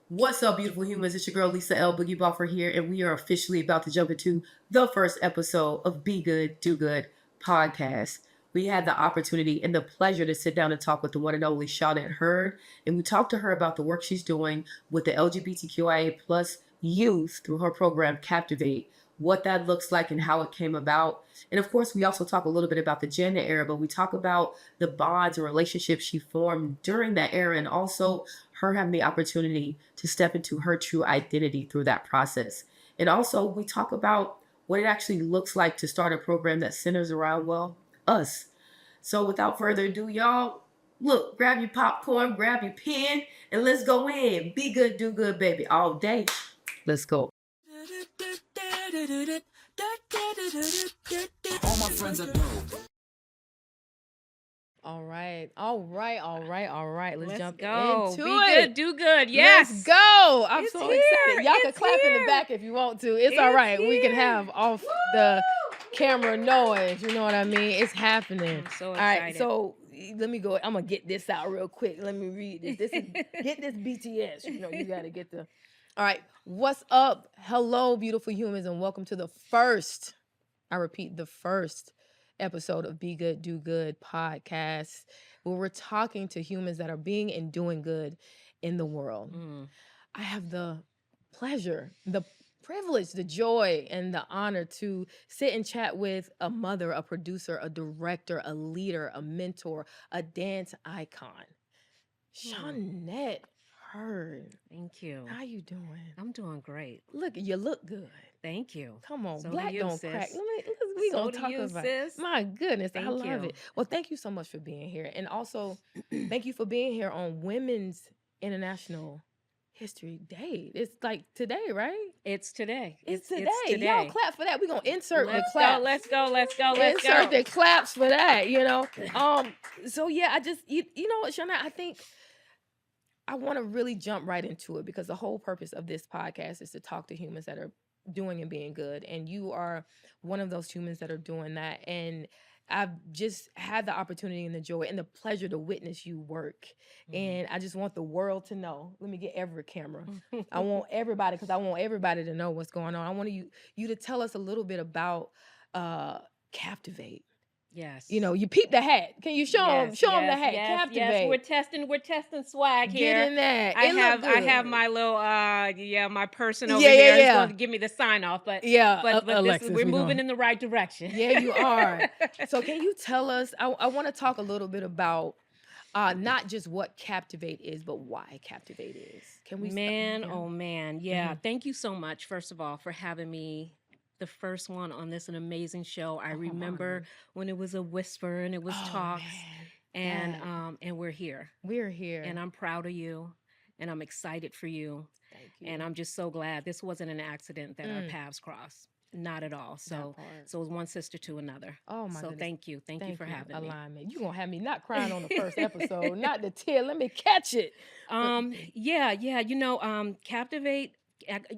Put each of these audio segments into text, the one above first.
What's up, beautiful humans? It's your girl, Lisa L. Boogie Buffer here, and we are officially about to jump into the first episode of Be Good, Do Good podcast. We had the opportunity and the pleasure to sit down and talk with the one and only Shawnette Heard, and we talked to her about the work she's doing with the LGBTQIA plus youth through her program, Captiv8, what that looks like and how it came about. And of course, we also talk a little bit about the gender era, but we talk about the bonds and relationships she formed during that era, and also her having the opportunity to step into her true identity through that process. And also, we talk about what it actually looks like to start a program that centers around, well, us. So, without further ado, y'all, look, grab your popcorn, grab your pen, and let's go in. Be good, do good, baby, all day. Let's go. All my friends are dope. All right. Let's jump go. into Be it. good, do good. Yes. Let's go. I'm It's so here. excited. Y'all can It's clap in the here. back if you want to. It's all It's right. We can here. have off the camera noise. You know what I mean? It's happening. I'm so All excited. right. So let me go. I'm gonna get this out real quick. Let me read this. This is get this BTS. You know, you gotta get the. All right. What's up? Hello, beautiful humans, and welcome to the first. I repeat, the first episode of Be Good, Do Good podcast, where we're talking to humans that are being and doing good in the world. I have the pleasure, the privilege, the joy, and the honor to sit and chat with a mother, a producer, a director, a leader, a mentor, a dance icon, Shawnette Heard. Thank you. How you doing? I'm doing great. Look, you look good. Thank you. Come on, So black do you, don't sis. crack. We So gonna do talk you, about sis. My goodness, I Thank love you. it. Well, thank you so much for being here, and also thank you for being here on Women's International History Day. It's like today, right? It's today. It's today. Y'all clap for that. We're gonna insert the Let's claps. go. Let's go. Let's go. Let's Insert go. the claps for that. You know. So yeah, I just you know what, Shawnette, I think I want to really jump right into it because the whole purpose of this podcast is to talk to humans that are doing and being good. And you are one of those humans that are doing that. And I've just had the opportunity and the joy and the pleasure to witness you work. And I just want the world to know. Let me get every camera. I want everybody, because I want everybody to know what's going on. I want you to tell us a little bit about Captiv8. Yes. You know, you peep the hat. Can you show them the hat? Yes, Captiv8. yes. We're testing swag here. Get in that. I have my little my person over Yeah, here yeah, is yeah. going to give me the sign off, but Alexis, we're we know. moving in the right direction. Yeah, you are. So can you tell us, I want to talk a little bit about not just what Captiv8 is, but why Captiv8 is. Can we Oh man. Yeah. Thank you so much, first of all, for having me. The first one on this, an amazing show. I remember when it was a whisper and it was talks, man. and we're here. We're here. And I'm proud of you, and I'm excited for you. Thank you. And I'm just so glad this wasn't an accident that our paths crossed. Not at all. So it was one sister to another. Oh my goodness. Thank you for having me. Alignment. You're gonna have me not crying on the first episode, not the tear. Let me catch it. Yeah. You know, Captiv8.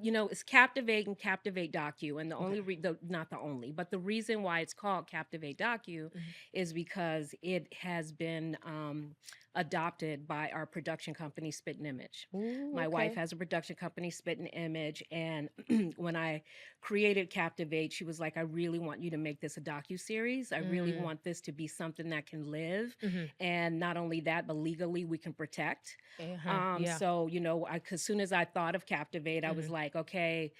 You know, it's Captiv8 and Captiv8 Docu, and the only not the only, but the reason why it's called Captiv8 Docu is because it has been adopted by our production company, Spit and Image. My wife has a production company, Spit and Image, and when I created Captiv8, she was like, "I really want you to make this a docu-series. I really want this to be something that can live, and not only that, but legally we can protect." So, you know, as soon as I thought of Captiv8, I was like, okay,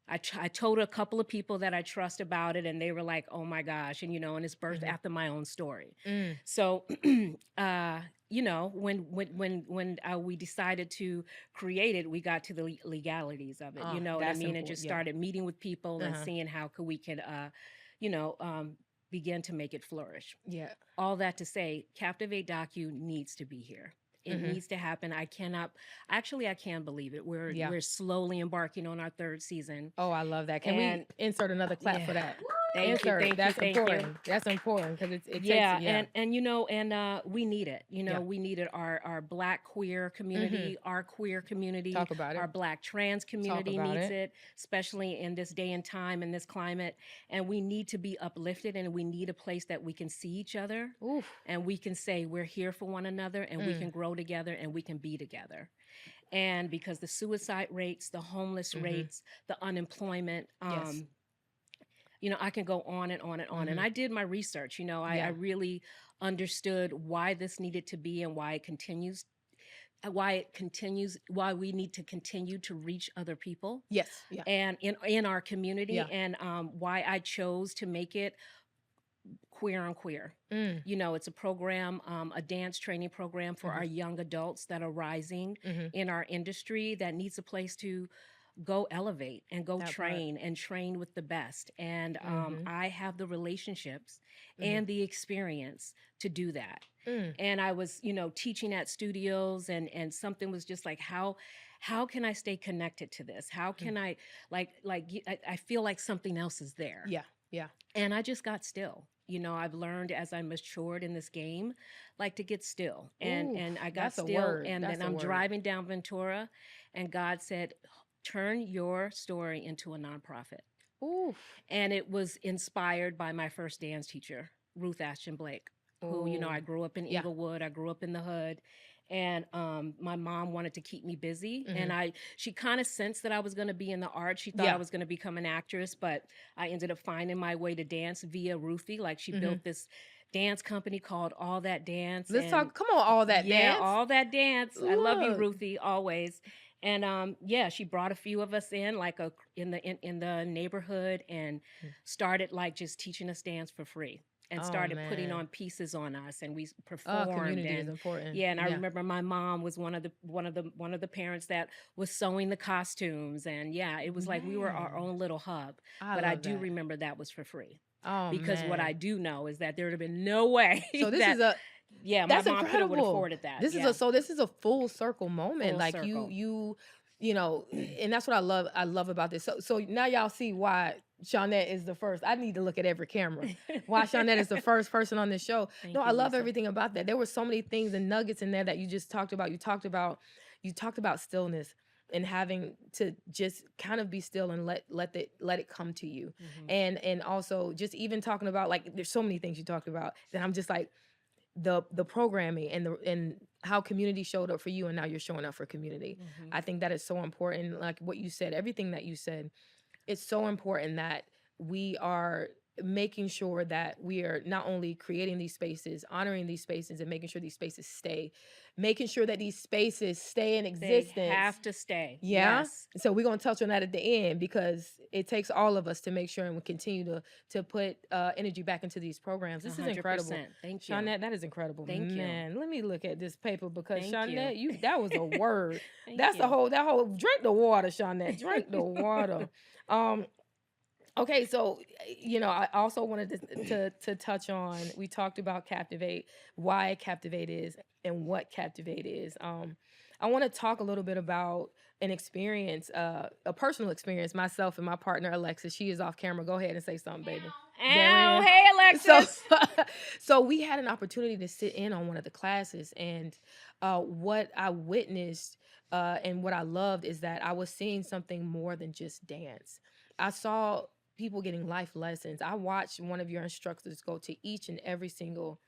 I told a couple of people that I trust about it, and they were like, "Oh my gosh!" And you know, and it's birthed after my own story. So, you know, when we decided to create it, we got to the legalities of it. You know what I mean? And just started meeting with people and seeing how we could, you know, begin to make it flourish. Yeah. All that to say, Captiv8 Docu needs to be here. It needs to happen. I can't believe it. We're slowly embarking on our third season. Oh, I love that. Can we insert another clap for that? Thank you. That's important. That's important because it takes and you know, and we need it. You know, we needed our Black queer community, our queer community. Talk about it. Our Black trans community needs it, especially in this day and time, in this climate. And we need to be uplifted, and we need a place that we can see each other, and we can say we're here for one another, and we can grow together, and we can be together. And because the suicide rates, the homeless rates, the unemployment, Yes. you know, I can go on and on and on. And I did my research. You know, I Yeah. really understood why this needed to be and why it continues, why we need to continue to reach other people Yes. Yeah. and in our community, Yeah. and why I chose to make it queer on queer. Mm. You know, it's a program, a dance training program for our young adults that are rising in our industry that needs a place to go elevate and go That part. train and train with the best. And I have the relationships and the experience to do that. And I was, you know, teaching at studios, and something was just like, how can I stay connected to this? How can I I feel like something else is there. Yeah. Yeah. And I just got still. You know, I've learned as I matured in this game, like to get still. And Ooh, and I got that's a still, word. and That's then a I'm word. driving down Ventura, and God said, turn your story into a nonprofit. Ooh. And it was inspired by my first dance teacher, Ruth Ashton Blake, who, you know, I grew up in Yeah. Inglewood, I grew up in the hood. And my mom wanted to keep me busy, and she kind of sensed that I was going to be in the arts. She thought Yeah. I was going to become an actress, but I ended up finding my way to dance via Ruthie. Like, she built this dance company called All That Dance. Let's and talk. Come on, all that yeah, dance. All That Dance. I love you, Look. Ruthie, always. And yeah, she brought a few of us in, like in the neighborhood, and started like just teaching us dance for free, and Oh, started putting man. on pieces on us, and we Oh, performed. community is And important. yeah, and I remember my mom was one of the parents that was sewing the costumes, and yeah, it was like we were our Man. own little hub. I But I love do that. remember that was for free, Oh, because what man. I do know is that there would have been no way So this that is a yeah, that's my mom could have incredible. afforded that. This Yeah. is this is a full circle moment. Full Like circle. you know, and that's what I love about this. So now y'all see why Shawnette is the first. I need to look at every camera. Why Shawnette is the first person on this show. Thank No, you, I love Lisa. everything about that. There were so many things and nuggets in there that you just talked about. You talked about stillness and having to just kind of be still and let it come to you. And also just even talking about, like, there's so many things you talked about that I'm just like, the programming and how community showed up for you, and now you're showing up for community. I think that is so important. Like what you said, everything that you said, it's so important that we are making sure that we are not only creating these spaces, honoring these spaces, and making sure these spaces stay, making sure that these spaces stay in They existence. have to stay. Yeah. Yes. So we're gonna touch on that at the end, because it takes all of us to make sure and we continue to put energy back into these programs. This is incredible. 100%. Thank you. Shawnette, that is incredible. Thank you. Man, let me look at this paper, because Thank Shawnette, you. that was a word. Thank That's you. that whole drink the water, Shawnette. Drink the water. Okay, so you know, I also wanted to touch on, we talked about Captiv8, why Captiv8 is and what Captiv8 is. I want to talk a little bit about an experience, a personal experience, myself and my partner Alexis. She is off camera. Go ahead and say something, baby. Ow, Therein. hey, Alexis. So we had an opportunity to sit in on one of the classes, and what I witnessed and what I loved is that I was seeing something more than just dance. I saw people getting life lessons. I watched one of your instructors go to each and every single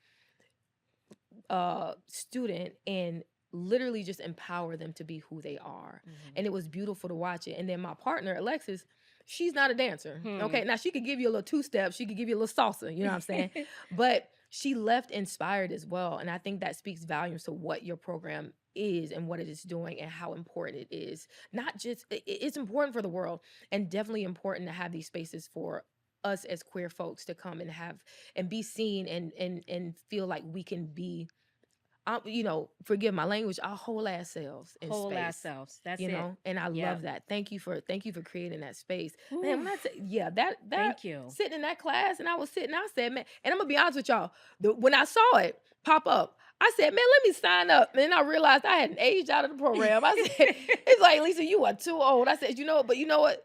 student and literally just empower them to be who they are. And it was beautiful to watch it. And then my partner, Alexis, she's not a dancer. Okay. Now she could give you a little two-step, she could give you a little salsa, you know what I'm saying? But she left inspired as well. And I think that speaks volumes to what your program is and what it is doing and how important it is. Not just, it's important for the world, and definitely important to have these spaces for us as queer folks to come and have and be seen and feel like we can be, you know, forgive my language, our whole ass selves in Whole space. ass selves. That's You it. know, and I Yeah. love that. Thank you for creating that space. Man, when I say, yeah, that Thank you. sitting in that class, and I was sitting, I said, man, and I'm gonna be honest with y'all, when I saw it pop up, I said, man, let me sign up. And then I realized I hadn't aged out of the program. I said, it's like, Lisa, you are too old. I said, you know, but you know what?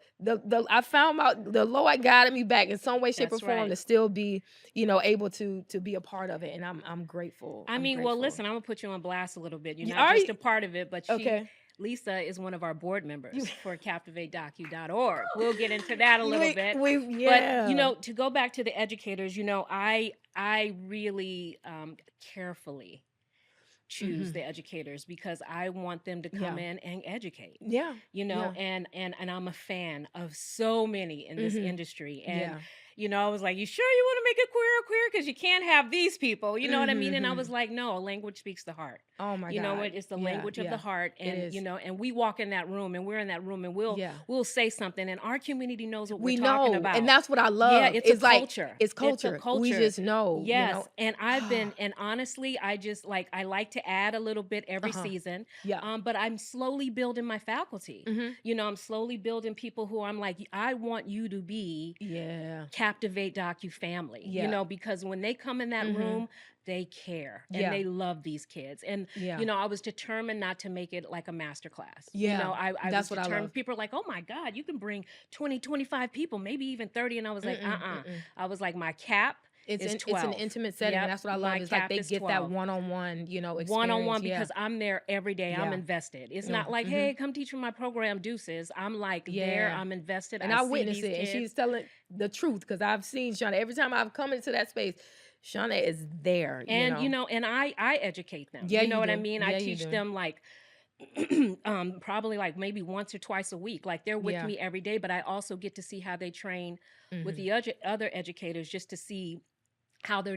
I found out the Lord guided me back in some way, shape, That's or form right. to still be, you know, able to be a part of it. And I'm grateful. I I'm mean, grateful. well, listen, I'm gonna put you on blast a little bit. You're You- not are just you- a part of it, but Okay. Lisa is one of our board members for Captiv8Docu.org. We'll get into that a little bit. Yeah. But you know, to go back to the educators, you know, I really carefully choose the educators because I want them to come in and educate. Yeah. You know, and I'm a fan of so many in this industry. And you know, I was like, you sure you want to make it queer? Because you can't have these people. You know what I mean? And I was like, no, language speaks the heart. Oh my God. You know what? It's the language of the heart. And you know, and we walk in that room and we're in that room and we'll say something and our community knows what we're talking about. And that's what I love. Yeah, it's a culture. It's culture. It's a culture. We just know. Yes. You know? And I've been, and honestly, I just I like to add a little bit every season. Yeah. But I'm slowly building my faculty. You know, I'm slowly building people who I'm like, I want you to be Captiv8 Docu family. You know, because when they come in that room, they care and they love these kids. And, you know, I was determined not to make it like a master class. You know, I was determined. People are like, oh my God, you can bring 20, 25 people, maybe even 30. And I was like, I was like, my cap is 12. It's an intimate setting. And that's what I love. It's like they get that one-on-one, you know, experience. One-on-one because I'm there every day. I'm invested. It's not like, hey, come teach me my program, deuces. I'm like there, I'm invested. And I witnessed it. And she's telling the truth because I've seen Shawnette. Every time I've come into that space, Shawnette is there. And, you know, and I educate them. You know what I mean? I teach them like, probably like maybe once or twice a week. Like they're with me every day, but I also get to see how they train with the other educators just to see how they're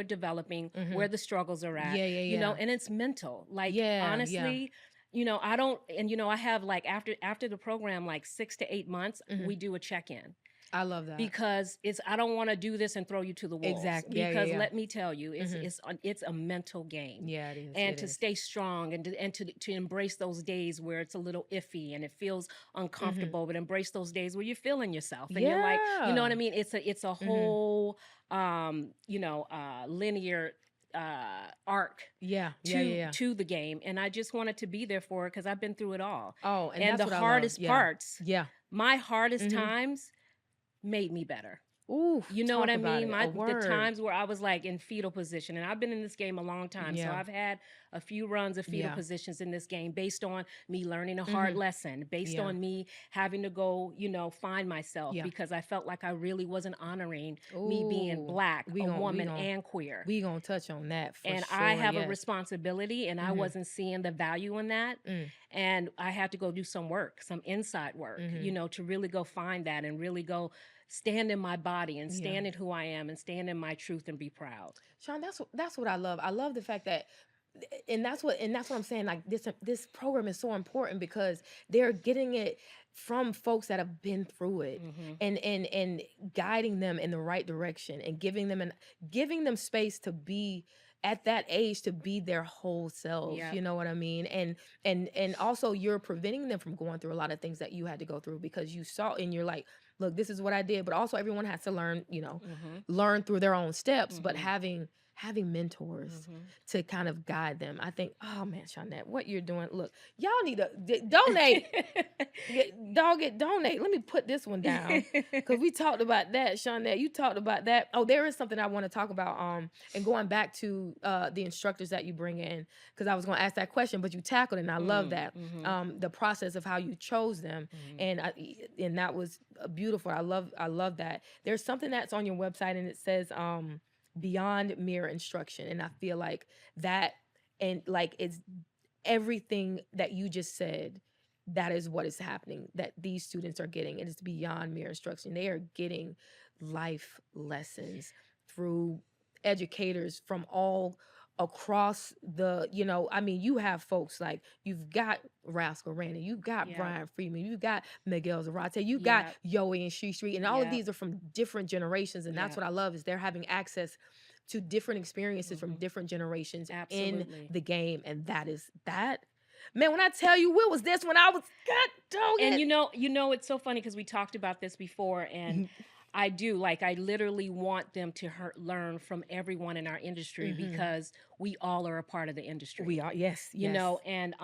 developing, where the struggles are at. You know, and it's mental. Like honestly, you know, I don't, and you know, I have like after the program, like 6 to 8 months, we do a check-in. I love that because I don't want to do this and throw you to the wolves. Exactly. Because let me tell you, it's a mental game. Yeah, it is. And to stay strong and to embrace those days where it's a little iffy and it feels uncomfortable, but embrace those days where you're feeling yourself and you're like, you know what I mean? It's a whole you know, linear arc to the game, and I just wanted to be there for it because I've been through it all. And the hardest parts, my hardest times made me better. Ooh, you know what I mean? The times where I was like in fetal position, and I've been in this game a long time, so I've had a few runs of fetal positions in this game based on me learning a hard lesson, based on me having to go, you know, find myself because I felt like I really wasn't honoring me being Black, a woman, and queer. We gonna touch on that for and sure, I have a responsibility, and I wasn't seeing the value in that, and I had to go do some work, some inside work, you know, to really go find that and really go stand in my body and stand in who I am and stand in my truth and be proud. Sean, that's what I love. I love the fact that, and that's what I'm saying. Like this program is so important because they're getting it from folks that have been through it and guiding them in the right direction and giving them space to be at that age, to be their whole self. You know what I mean? And also you're preventing them from going through a lot of things that you had to go through because you saw and you're like, look, this is what I did. But also everyone has to learn, you know, learn through their own steps, but having mentors to kind of guide them. I think, oh man, Shawnette, what you're doing, look, y'all need to donate. Donate. Let me put this one down because we talked about that, Shawnette. You talked about that. Oh, there is something I want to talk about. And going back to the instructors that you bring in, because I was going to ask that question, but you tackled it, and I love that. The process of how you chose them, and that was beautiful. I love that. There's something that's on your website, and it says beyond mere instruction, and I feel like that, and like it's everything that you just said, that is what is happening, that these students are getting. It is beyond mere instruction. They are getting life lessons through educators from all across the, you know, I mean, you have folks like, you've got Rascal Randy, you've got Brian Freeman, you've got Miguel Zarate, you've got Yoey and Street, and all of these are from different generations, and that's what I love, is they're having access to different experiences from different generations in the game, and that is that. Man, when I tell you, what was this when I was, God dog it. And you know, it's so funny because we talked about this before, and I do, like, I literally want them to learn from everyone in our industry because we all are a part of the industry. We are, yes. You know, and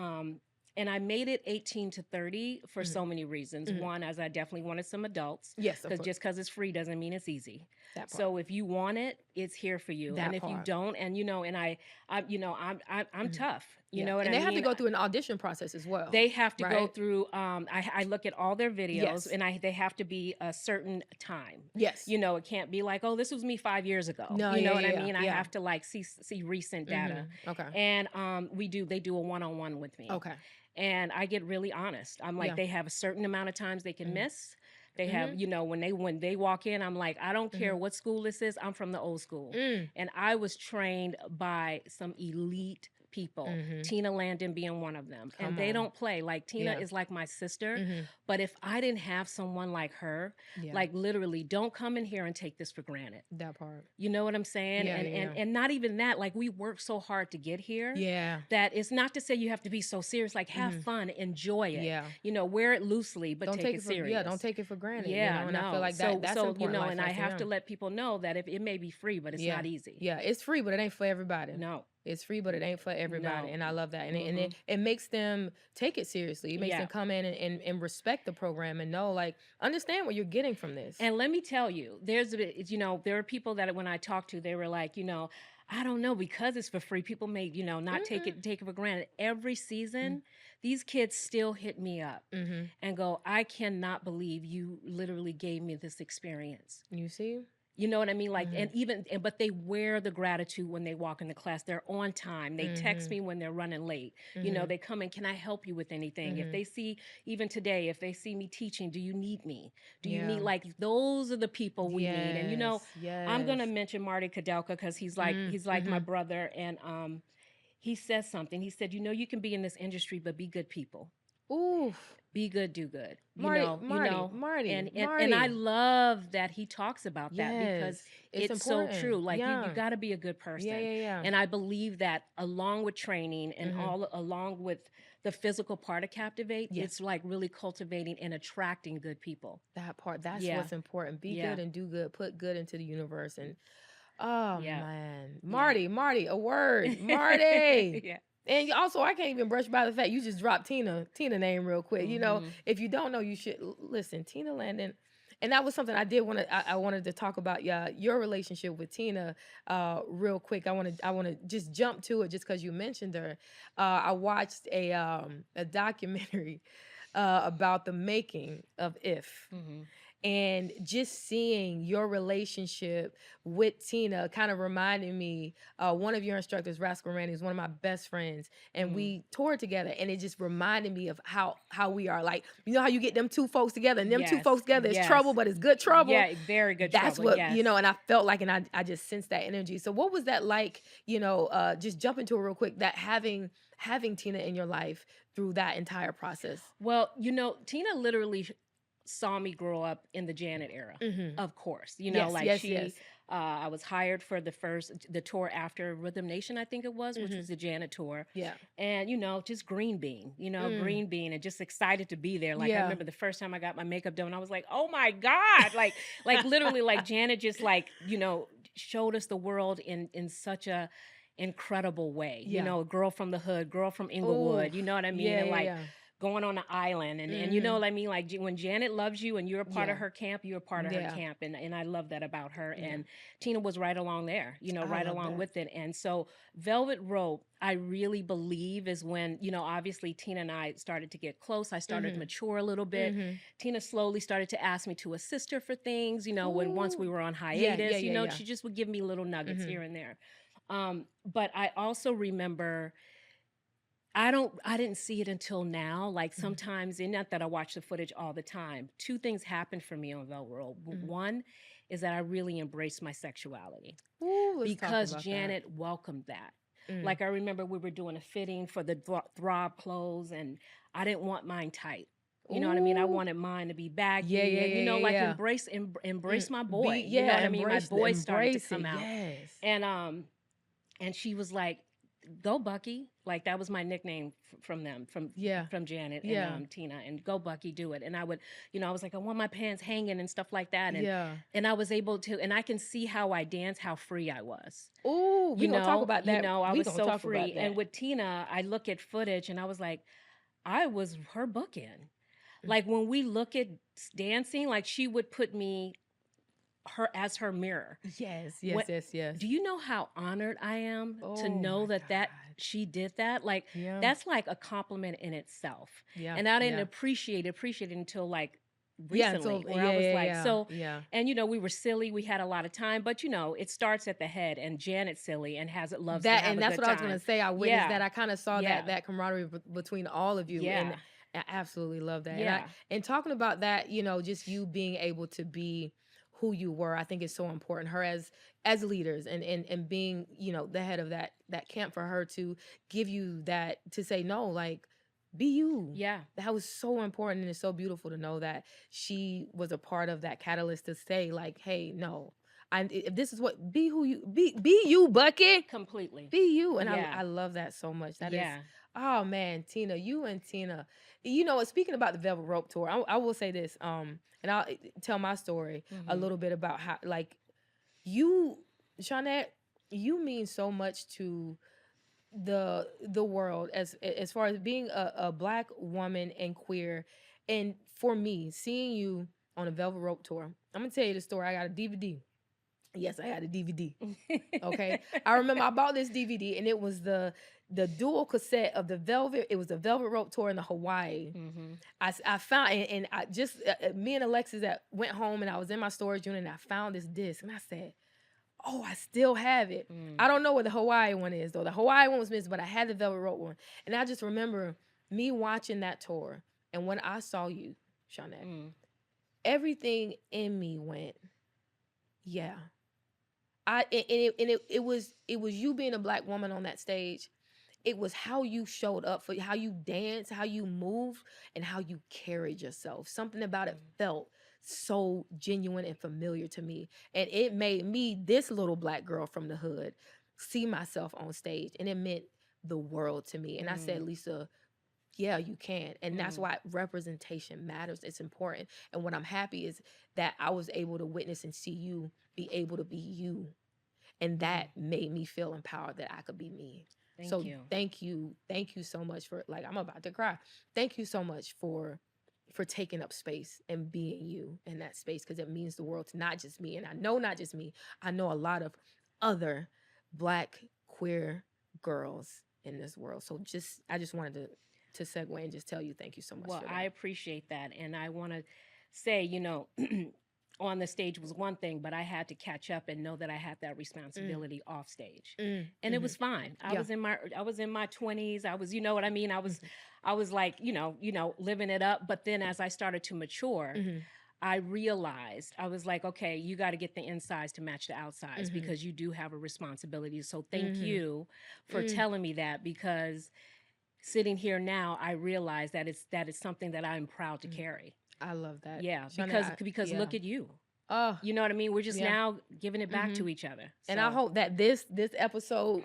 I made it 18 to 30 for so many reasons. One, as I definitely wanted some adults. Yes, because just because it's free doesn't mean it's easy. So if you want it, it's here for you. And if you don't, and you know, and I'm tough. You know what and I they have to mean? go through an audition process as well. They have to go right? through. I look at all their videos, Yes. and they have to be a certain time. Yes. You know, it can't be like, oh, this was me 5 years ago. No, you know yeah, what I yeah, mean? I yeah. have to like see recent data. Okay. And they do a one-on-one with me. Okay. And I get really honest. I'm like, Yeah. they have a certain amount of times they can miss. They have, Mhm. you know, when they walk in, I'm like, I don't care what school this is. I'm from the old school. And I was trained by some elite people, Tina Landon being one of them. And they don't play. Like, Tina Yeah. is like my sister. But if I didn't have someone like her, Yeah. like literally, don't come in here and take this for granted. That part. You know what I'm saying? Yeah, and not even that, like, we work so hard to get here. Yeah. That it's not to say you have to be so serious. Like, have fun, enjoy it. Yeah. You know, wear it loosely, but Don't take it for, serious. yeah, don't take it for granted. Yeah, you know? And no. I feel like that's so important. you know, life and I lesson, have to let people know that if it may be free, but it's not easy. Yeah, it's free, but it ain't for everybody. No. It's free, but it ain't for everybody. No. And I love that. And it makes them take it seriously. It makes them come in and respect the program and know, like, understand what you're getting from this. And let me tell you, there are people that when I talk to, they were like, you know, I don't know, because it's for free, people may, you know, not take it for granted. Every season, these kids still hit me up and go, I cannot believe you literally gave me this experience. You see? You know what I mean? Like, but they wear the gratitude when they walk into class. They're on time. They text me when they're running late. You know, they come in, can I help you with anything? If they see, even today, if they see me teaching, do you need me? Do you need, like, those are the people we need. And, you know, I'm going to mention Marty Kudelka because he's like my brother. And he says something. He said, you know, you can be in this industry, but be good people. Ooh. Be good, do good. Marty. And I love that he talks about that because it's so true. Like, you got to be a good person. Yeah. And I believe that along with training and along with the physical part of Captiv8, it's like really cultivating and attracting good people. That part, that's what's important. Be good and do good. Put good into the universe. And man, Marty, a word, Marty. Yeah. And also, I can't even brush by the fact you just dropped Tina name real quick. You know, if you don't know, you should listen. Tina Landon, and that was something I did want to. I wanted to talk about your relationship with Tina real quick. I want to just jump to it just because you mentioned her. I watched a documentary about the making of If. And just seeing your relationship with Tina kind of reminded me, one of your instructors, Rascal Randy, is one of my best friends. And we toured together. And it just reminded me of how we are. Like, you know how you get them two folks together? And them two folks together is trouble, but it's good trouble. Yeah, very good trouble. That's what, you know, and I felt like, and I just sensed that energy. So what was that like, you know, just jump into it real quick, that having Tina in your life through that entire process? Well, you know, Tina literally saw me grow up in the Janet era, of course. You know, I was hired for the tour after Rhythm Nation, I think it was, which was the Janet tour. Yeah. And, you know, just green bean, and just excited to be there. Like, I remember the first time I got my makeup done, I was like, oh my God. like literally, like, Janet just, like, you know, showed us the world in such a incredible way. You know, a girl from the hood, girl from Inglewood, you know what I mean? And going on an island and you know what I mean? Like, when Janet loves you and you're a part of her camp, you're a part of her camp. And I love that about her. And Tina was right along there, you know, right along with it. And so Velvet Rope, I really believe, is when, you know, obviously Tina and I started to get close. I started to mature a little bit. Tina slowly started to ask me to assist her for things, you know, once we were on hiatus, you know, she just would give me little nuggets here and there. But I also remember, I didn't see it until now. Like, sometimes, and not that I watch the footage all the time, two things happened for me on Velvet Rope. One is that I really embraced my sexuality. Because Janet welcomed that. Like, I remember we were doing a fitting for the Throb clothes, and I didn't want mine tight. You know what I mean? I wanted mine to be baggy. And, you know, like, embrace my boy. You know what I mean? My boy started to come out. And she was like, go Bucky. Like, that was my nickname from them, from Janet and Tina. And go Bucky, do it. And I would, you know, I was like, I want my pants hanging and stuff like that. And I was able to, and I can see how I danced, how free I was. Ooh, we gonna talk about that. You know, I was so free. And with Tina, I look at footage and I was like, I was her bookend. Like, when we look at dancing, like, she would put me her as her mirror. Yes, What- yes. Do you know how honored I am to Oh know my that God. she did that? Like Yeah. that's like a compliment in itself. Yeah. And I didn't yeah. appreciate it until like Yeah, recently, so where I was like, yeah, so, yeah. and we were silly, we had a lot of time, but it starts at the head, and Janet's silly and loves to That have and a that's good what I was gonna time. say. I witnessed Yeah, that. I kind of saw yeah, that camaraderie between all of you, and yeah, I absolutely love that. yeah, And talking about that, just you being able to be who you were, I think is so important. Her as leaders and being the head of that camp, for her to give you that, to say no, like, be you. yeah. That was so important, and it's so beautiful to know that she was a part of that catalyst to say, like, hey, no, if this is what, be who you be you, Bucket. Completely. Be you. And Yeah, I love that so much. That is, yeah. oh man, Tina, you and Tina. Speaking about the Velvet Rope Tour, I will say this, and I'll tell my story a Mhm. little bit about how, like, you, Shawnette, you mean so much to the world, as far as being a Black woman and queer. And for me, seeing you on a Velvet Rope Tour, I'm gonna tell you the story. I got a DVD. Yes, I had a DVD. Okay. I remember I bought this DVD, and it was the dual cassette of the Velvet. It was the Velvet Rope Tour in the Hawaii. Mhm. I found, and I just, me and Alexis that went home, and I was in my storage unit, and I found this disc, and I said, oh, I still have it. Mm. I don't know where the Hawaii one is, though. The Hawaii one was missing, but I had the Velvet Rope one. And I just remember me watching that tour, and when I saw you, Shawnette, Mm. everything in me went, yeah. It was you being a Black woman on that stage. It was how you showed up, for how you danced, how you moved, and how you carried yourself. Something about it felt so genuine and familiar to me. And it made me, this little Black girl from the hood, see myself on stage. And it meant the world to me. And I said, Lisa, yeah, you can. And that's why representation matters. It's important. And what I'm happy is that I was able to witness and see you be able to be you. And that made me feel empowered that I could be me. Thank you. Thank you so much for, like, I'm about to cry. Thank you so much for taking up space and being you in that space, because it means the world to not just me. And I know not just me. I know a lot of other Black queer girls in this world. So I just wanted to segue and just tell you thank you so much Well, for that. I appreciate that. And I want to say, on the stage was one thing, but I had to catch up and know that I had that responsibility off stage. And it was fine. I Yeah. was in my 20s. I was, you know what I mean? I was like, living it up. But then as I started to mature, I realized, I was like, okay, you got to get the insides to match the outsides, because you do have a responsibility. So thank you for telling me that, because sitting here now, I realize that it's something that I'm proud to carry. I love that. Yeah, Shawnette, because yeah. look at you. Oh, You know what I mean? We're just yeah. now giving it back to each other. And I hope that this episode,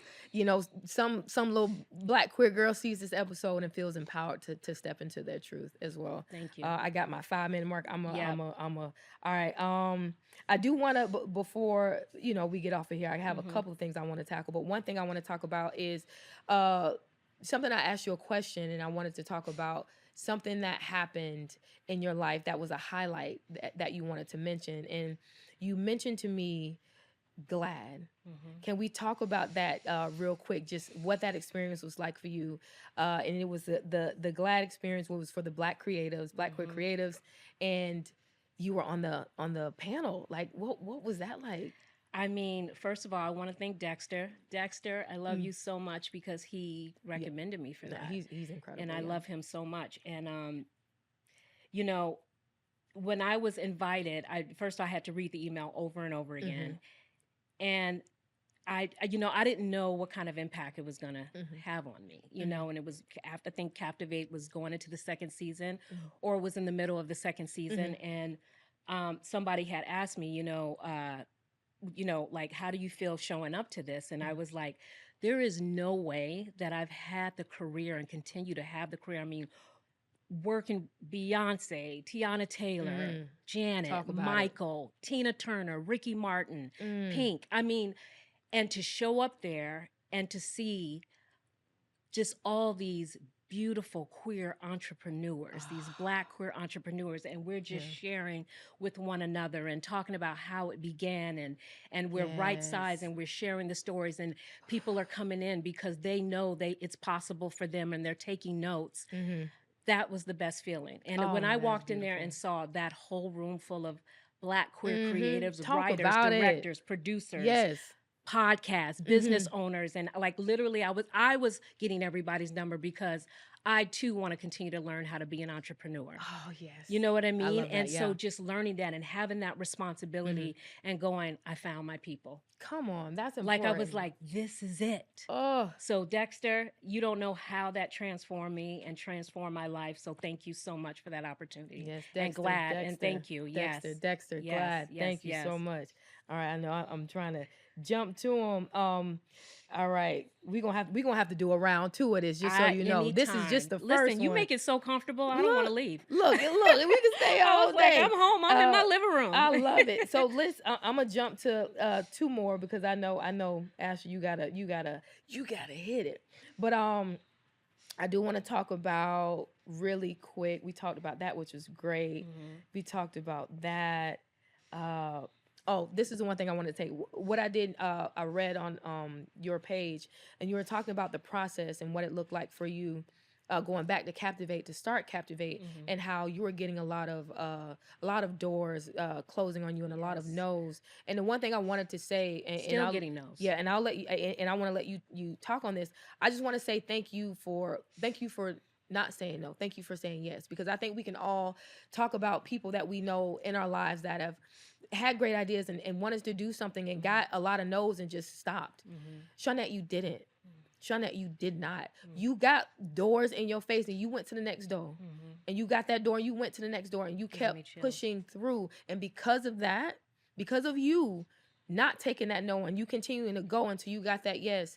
some little Black queer girl sees this episode and feels empowered to step into their truth as well. Thank you. I got my 5-minute mark. I'm Yep. all right. I do want to, before we get off of here, I have a couple of things I want to tackle. But one thing I want to talk about is something. I asked you a question, and I wanted to talk about something that happened in your life that was a highlight that you wanted to mention. And you mentioned to me GLAAD. Can we talk about that real quick? Just what that experience was like for you. And it was the GLAAD experience was for the Black creatives, Black queer creatives, and you were on the panel. Like, what was that like? I mean, first of all, I want to thank Dexter. Dexter, I love you so much, because he recommended me for that. He's incredible. And I love him so much. And when I was invited, I had to read the email over and over again. And I didn't know what kind of impact it was going to have on me, and it was after, I think Captiv8 was going into the second season or was in the middle of the second season. And somebody had asked me, like, how do you feel showing up to this? And I was like, there is no way that I've had the career and continue to have the career. I mean, working Beyonce, Tiana Taylor, Janet, Michael, Tina Turner, Ricky Martin, Pink. I mean, and to show up there and to see just all these beautiful queer entrepreneurs, these Black queer entrepreneurs, and we're just sharing with one another and talking about how it began, and we're right size, and we're sharing the stories, and people are coming in because they know it's possible for them, and they're taking notes. That was the best feeling. And when I walked in there and saw that whole room full of Black queer creatives, Talk writers, about it. directors, producers, Yes. podcasts, business owners, and like literally I was getting everybody's number because I too want to continue to learn how to be an entrepreneur. Oh, yes. You know what I mean? love that, And so yeah. just learning that and having that responsibility and going, I found my people. Come on, that's important. Like I was like, this is it. Oh, So Dexter, you don't know how that transformed me and transformed my life. So thank you so much for that opportunity. yes, and glad and thank you. Dexter, Yes, glad. yes, Thank you so yes. much. All right, I know I'm trying to jump to him. All right, we gonna have to do a round two of this, just so you know. This is just the Listen, first you one. make it so comfortable. I don't want to leave. Look, we can stay I all was like, day. I'm home. I'm in my living room. I love it. So I'm gonna jump to two more because I know, Ashley, you gotta hit it. But I do want to talk about really quick. We talked about that, which was great. We talked about that. This is the one thing I want to take. What I did, I read on your page, and you were talking about the process and what it looked like for you. Going back to Captiv8 to start Captiv8, and how you were getting a lot of doors closing on you and a lot of no's. And the one thing I wanted to say, Still getting no's. Yeah, and I'll let you, and I want to let you talk on this. I just want to say thank you for not saying no. Thank you for saying yes, because I think we can all talk about people that we know in our lives that have had great ideas and wanted to do something and got a lot of no's and just stopped. Shawnette, you didn't. Shawnette, you did not. You got doors in your face and you went to the next door. And you got that door and you went to the next door and you kept pushing through. And because of that, because of you not taking that no and you continuing to go until you got that yes,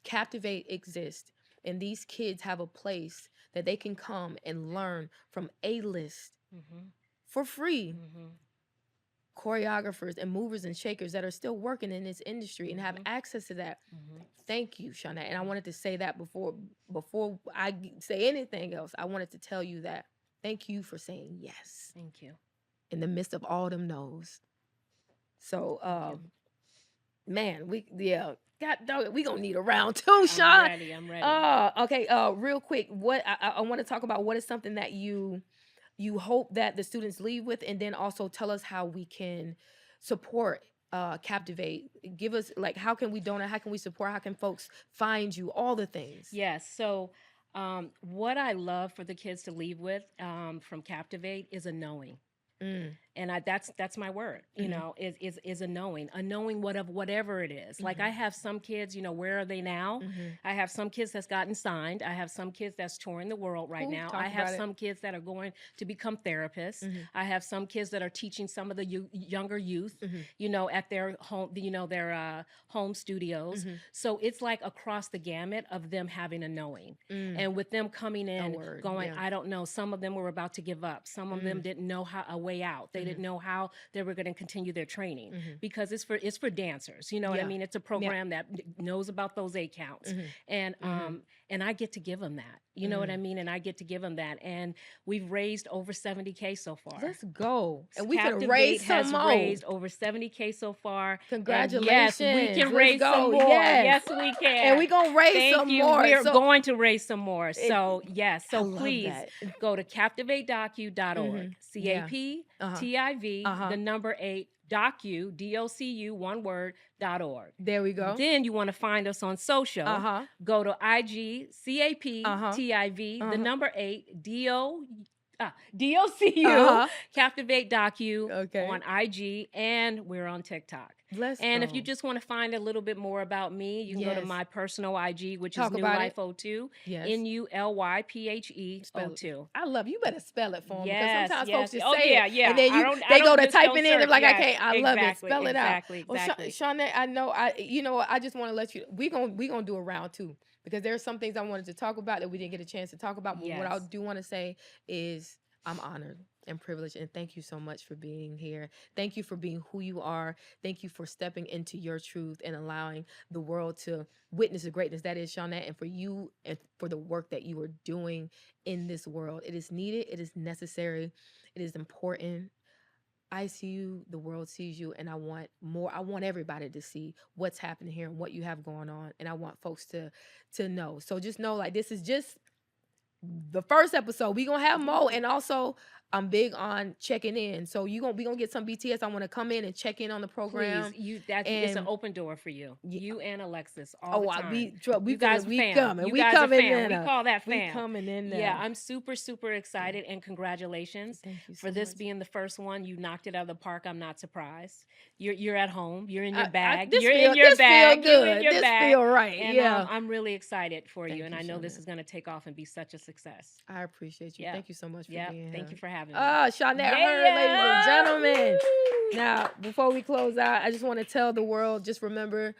Captiv8 exists. And these kids have a place that they can come and learn from A-list for free. Choreographers and movers and shakers that are still working in this industry and have access to that. Thank you, Shawnette. And I wanted to say that before I say anything else. I wanted to tell you that. Thank you for saying yes. Thank you. In the midst of all them no's. So, man, we gonna need a round two, Sean. I'm ready. Okay. Real quick, what I want to talk about. What is something that you hope that the students leave with, and then also tell us how we can support Captiv8. Give us, like, how can we donate? How can we support? How can folks find you? All the things. Yes. So what I love for the kids to leave with from Captiv8 is a knowing. And that's my word, you know, is a knowing whatever it is. Like I have some kids, you know, where are they now? I have some kids that's gotten signed. I have some kids that's touring the world right now. I have some kids that are going to become therapists. I have some kids that are teaching some of the younger youth, you know, at their home, you know, their home studios. So it's like across the gamut of them having a knowing. And with them coming in, going, I don't know, some of them were about to give up. Some of them didn't know how a way out. They didn't know how they were going to continue their training because it's for dancers. You know what I mean? It's a program that knows about those 8 counts. And I get to give them that. You know what I mean? And I get to give them that. And we've raised over 70K so far. Let's go. And we can Captiv8 raise some more. Raised over 70K so far. Congratulations. And yes, we can Let's raise go. some more. Yes. Yes, we can. And we're going to raise Thank some you. more. We are going to raise some more. So, yes. So, I love please that. go to captiv8docu.org. CAPTIV, the number 8, docu, DOCU, one word, .org. There we go. Then you want to find us on social. Go to IG, CAPTIV, the number 8, DOCU, Captiv8 Docu on IG, and we're on TikTok. If you just want to find a little bit more about me, you can go to my personal IG, which is New Life 02, NULYPHE02. I love you. Better spell it for them Yes, because sometimes yes. folks just Oh, say yeah, it, yeah. and then they go to typing in and like, yes, I can't. I love it. Spell it out. Exactly. Well, Shawnette, I know. I just want to let you. We gonna do a round two because there are some things I wanted to talk about that we didn't get a chance to talk about. But what I do want to say is I'm honored and privileged, and thank you so much for being here. Thank you for being who you are. Thank you for stepping into your truth and allowing the world to witness the greatness that is Shawnette, and for you and for the work that you are doing in this world. It is needed. It is necessary. It is important. I see you, the world sees you, and I want more. I want everybody to see what's happening here and what you have going on, and I want folks to know. So just know, like, this is just the first episode. We gonna have more, and also I'm big on checking in. So we gonna get some BTS. I want to come in and check in on the program. Please, it's an open door for you. You and Alexis all the time. We you guys we fam. coming. You We guys coming are fam. in. We call that fam. We coming in there. Yeah, I'm super, super excited, and congratulations Thank you for so this much. being the first one. You knocked it out of the park. I'm not surprised. You're at home. You're in your This bag. feel- You're in your this bag. Feel You're good. in your this bag. feel right. And yeah. I'm really excited for you, Thank and you, I know this Shawnette. is going to take off and be such a success. I appreciate you. Yeah. Thank you so much for Yeah, being here. thank you for having me. Shawnette Heard, ladies and gentlemen. Now, before we close out, I just want to tell the world, just remember,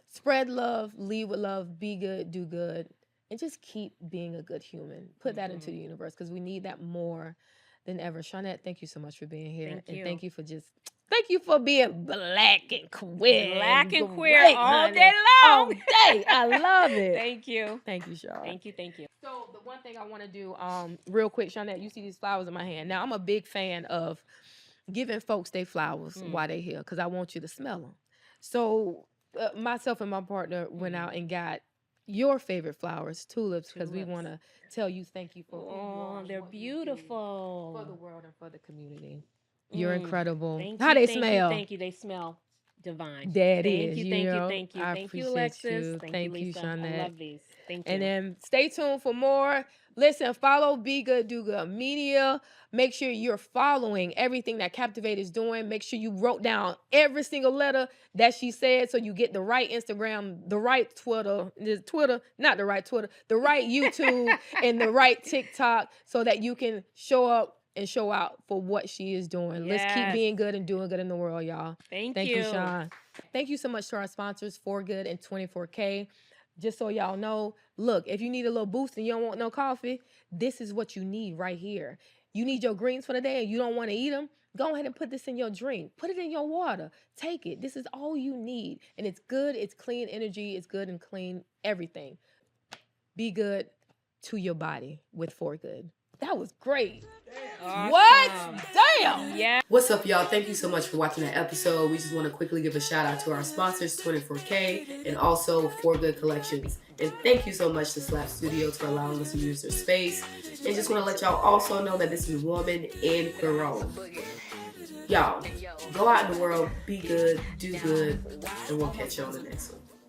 spread love, lead with love, be good, do good, and just keep being a good human. Put that into the universe, because we need that more than ever. Shawnette, thank you so much for being here. Thank you. And thank you for being black and queer. Black and Great, queer all honey. day All long. day. I love it. Thank you. Thank you, Shawn. Thank you. Thank you. So the one thing I want to do, real quick, Shawnette, you see these flowers in my hand. Now, I'm a big fan of giving folks their flowers while they're here, because I want you to smell them. So myself and my partner went out and got your favorite flowers, tulips, because we want to tell you thank you for who you are and They're what you do beautiful. for the world and for the community. You're incredible. Thank How you, they thank smell? You, thank you. They smell divine. That thank is, you, you thank know, you, thank you. I Thank you, appreciate Alexis. you. Thank you, Lisa. I Shawnette. love these. Thank you. And then stay tuned for more. Listen, follow Be Good, Do Good Media. Make sure you're following everything that Captiv8 is doing. Make sure you wrote down every single letter that she said, so you get the right Instagram, the right Twitter, not the right Twitter, the right YouTube, and the right TikTok, so that you can show up and show out for what she is doing. Let's keep Yes. being good and doing good in the world, y'all. Thank you, you. Shawn. Thank you so much to our sponsors, For Good and 24K. Just so y'all know, look, if you need a little boost and you don't want no coffee, this is what you need right here. You need your greens for the day and you don't want to eat them, go ahead and put this in your drink. Put it in your water. Take it. This is all you need. And it's good. It's clean energy. It's good and clean everything. Be good to your body with For Good. That was great. Awesome. What? Damn. Yeah. What's up, y'all? Thank you so much for watching that episode. We just want to quickly give a shout out to our sponsors, 24K, and also For Good Collections. And thank you so much to Slap Studios for allowing us to use their space. And just want to let y'all also know that this is woman and queer-owned. Y'all, go out in the world, be good, do good, and we'll catch you on the next one.